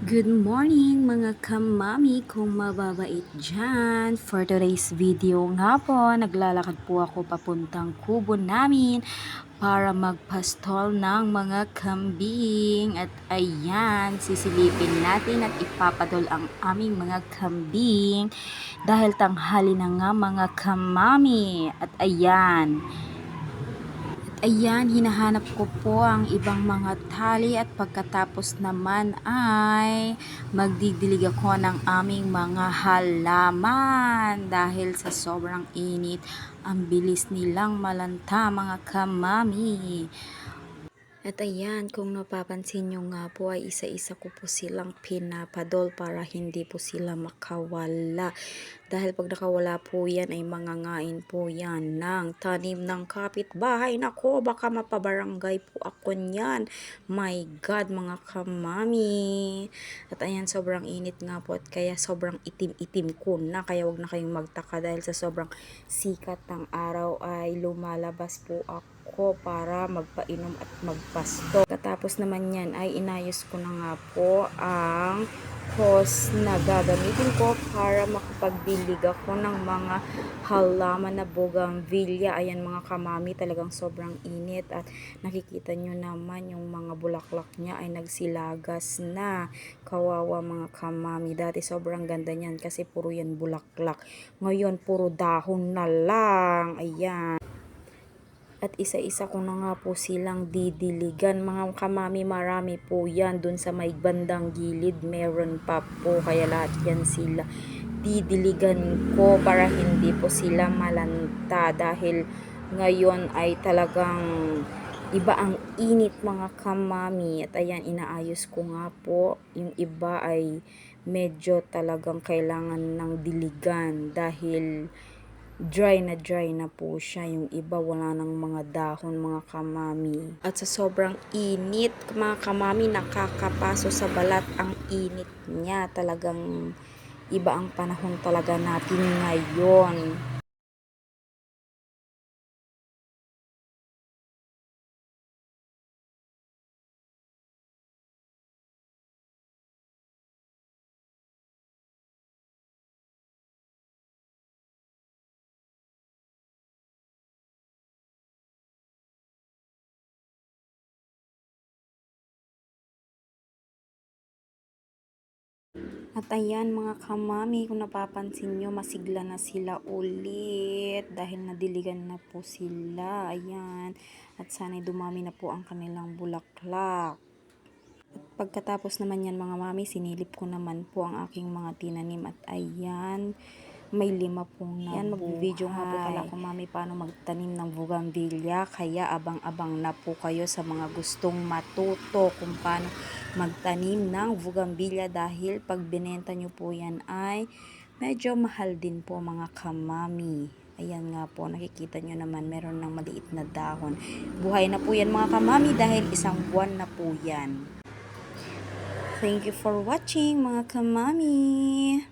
Good morning mga kamami kung mababait dyan. For today's video nga po, naglalakad po ako papuntang kubo namin para magpastol ng mga kambing. At ayan, sisilipin natin at ipapadol ang aming mga kambing dahil tanghali na nga mga kamami. At ayan, hinahanap ko po ang ibang mga tali at pagkatapos naman ay magdidilig ako ng aming mga halaman dahil sa sobrang init, ang bilis nilang malanta mga kamami. At ayan, kung napapansin nyo nga po ay isa-isa ko po silang pinapadol para hindi po sila makawala. Dahil pag nakawala po yan ay mangangain po yan ng tanim ng kapitbahay. Nako, baka mapabarangay po ako niyan. My God, mga kamami. At ayan, sobrang init nga po at kaya sobrang itim-itim ko na. Kaya wag na kayong magtaka dahil sa sobrang sikat ng araw ay lumalabas po ako para magpainom at magpasto. Katapos naman yan ay inayos ko na nga po ang hose na gagamitin ko para makapagdilig ako ng mga halaman na bougainvillea. Ayan mga kamami, talagang sobrang init at nakikita nyo naman yung mga bulaklak niya ay nagsilagas na. Kawawa mga kamami, dati sobrang ganda niyan kasi puro yan bulaklak, ngayon puro dahon na lang. Ayan. At isa-isa ko na nga po silang didiligan. Mga kamami, marami po yan. Dun sa may bandang gilid, meron pa po. Kaya lahat yan sila didiligan ko para hindi po sila malanta. Dahil ngayon ay talagang iba ang init mga kamami. At ayan, inaayos ko nga po. Yung iba ay medyo talagang kailangan ng diligan dahil dry na po siya. Yung iba wala ng mga dahon mga kamami. At sa sobrang init mga kamami, nakakapaso sa balat ang init niya. Talagang iba ang panahon talaga natin ngayon. At ayan mga kamami, kung napapansin nyo, masigla na sila ulit dahil nadiligan na po sila. Ayan. At sana'y dumami na po ang kanilang bulaklak. At pagkatapos naman yan mga mami, sinilip ko naman po ang aking mga tinanim. At ayan, may 5 pong nabuhay. Yan, mag-video nga po pala ako mami paano magtanim ng bougainvillea. Kaya abang-abang na po kayo sa mga gustong matuto kung paano magtanim ng bougainvillea. Dahil pag binenta nyo po yan ay medyo mahal din po mga kamami. Ayan nga po, nakikita nyo naman meron ng maliit na dahon. Buhay na po yan mga kamami dahil 1 buwan na po yan. Thank you for watching mga kamami.